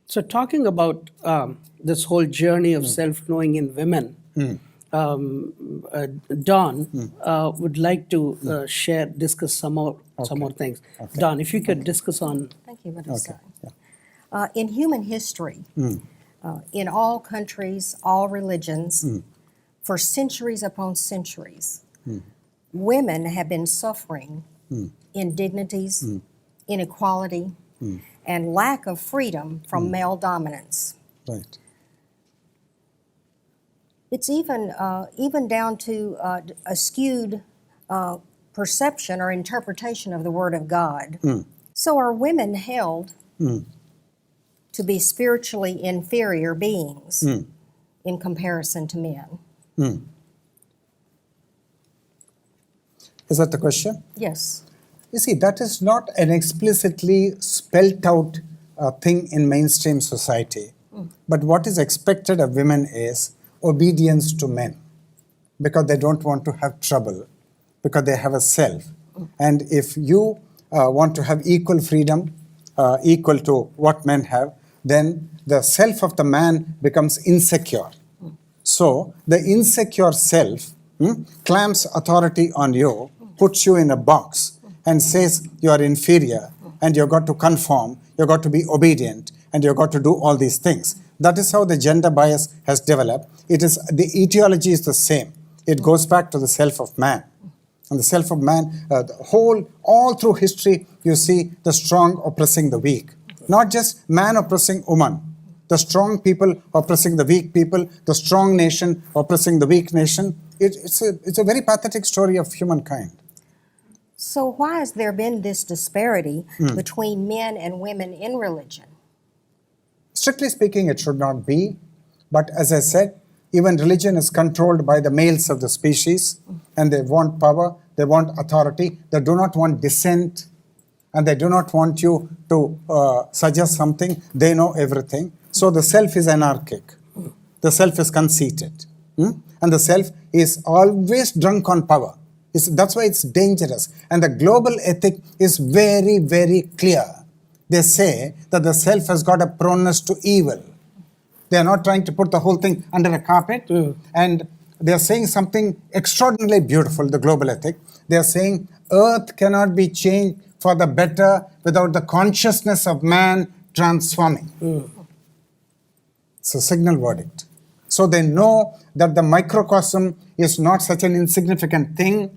So talking about this whole journey of self-knowing in women, Don would like to discuss some more things. Okay. Don, if you could discuss on. Thank you, Vanessa. In human history, in all countries, all religions, for centuries upon centuries, women have been suffering indignities, inequality, and lack of freedom from male dominance. Right. It's even down to a skewed perception or interpretation of the Word of God. So are women held to be spiritually inferior beings in comparison to men? Is that the question? Yes. You see, that is not an explicitly spelt out thing in mainstream society. But what is expected of women is obedience to men, because they don't want to have trouble, because they have a self. And if you want to have equal freedom, equal to what men have, then the self of the man becomes insecure. So the insecure self claims authority on you, puts you in a box, and says you are inferior, and you've got to conform, you've got to be obedient, and you've got to do all these things. That is how the gender bias has developed. The etiology is the same. It goes back to the self of man. And the self of man, all through history, you see the strong oppressing the weak. Not just man oppressing woman. The strong people oppressing the weak people, the strong nation oppressing the weak nation. It's a very pathetic story of humankind. So why has there been this disparity between men and women in religion? Strictly speaking, it should not be. But as I said, even religion is controlled by the males of the species, and they want power, they want authority, they do not want dissent, and they do not want you to suggest something. They know everything. So the self is anarchic. The self is conceited. And the self is always drunk on power. That's why it's dangerous. And the global ethic is very, very clear. They say that the self has got a proneness to evil. They are not trying to put the whole thing under a carpet. And they are saying something extraordinarily beautiful, the global ethic. They are saying earth cannot be changed for the better without the consciousness of man transforming. It's a signal verdict. So they know that the microcosm is not such an insignificant thing,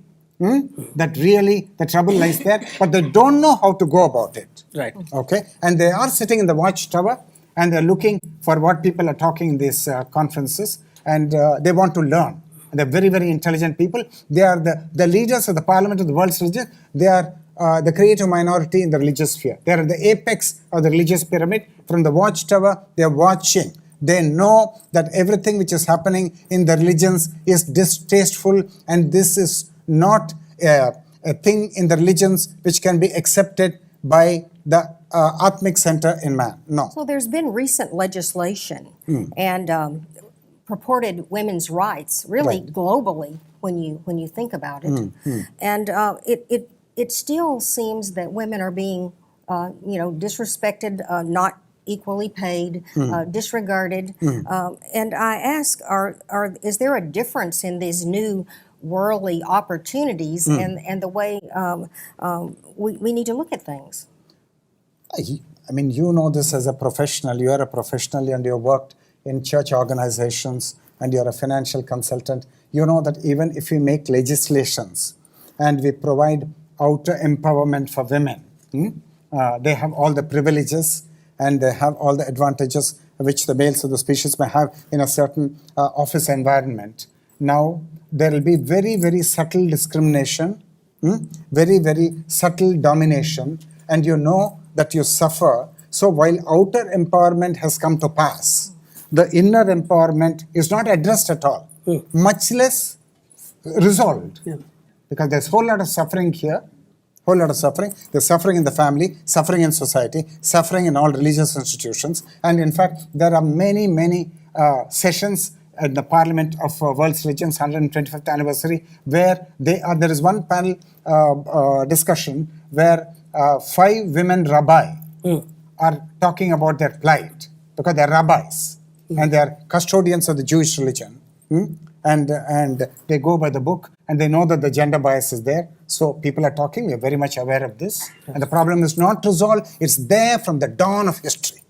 that really the trouble lies there, but they don't know how to go about it. Right. Okay? And they are sitting in the watchtower, and they're looking for what people are talking in these conferences, and they want to learn. And they're very, very intelligent people. They are the leaders of the parliament of the world's religion. They are the creative minority in the religious sphere. They are at the apex of the religious pyramid. From the watchtower, they are watching. They know that everything which is happening in the religions is distasteful, and this is not a thing in the religions which can be accepted by the Atmic center in man. No. So there's been recent legislation and purported women's rights, really globally, when you think about it. And it still seems that women are being disrespected, not equally paid, disregarded. And I ask, is there a difference in these new worldly opportunities and the way we need to look at things? I mean, you know this as a professional. You are a professional and you have worked in church organizations and you're a financial consultant. You know that even if we make legislations and we provide outer empowerment for women, they have all the privileges and they have all the advantages which the males of the species may have in a certain office environment. Now, there will be very, very subtle discrimination, very, very subtle domination, and you know that you suffer. So while outer empowerment has come to pass, the inner empowerment is not addressed at all, much less resolved. Because there's a whole lot of suffering here, whole lot of suffering. There's suffering in the family, suffering in society, suffering in all religious institutions. And in fact, there are many, many sessions at the Parliament of World's Religions 125th anniversary, where there is one panel discussion where 5 women rabbi are talking about their plight. because they're rabbis and they're custodians of the Jewish religion. And they go by the book and they know that the gender bias is there. So people are talking, we're very much aware of this. And the problem is not resolved, it's there from the dawn of history.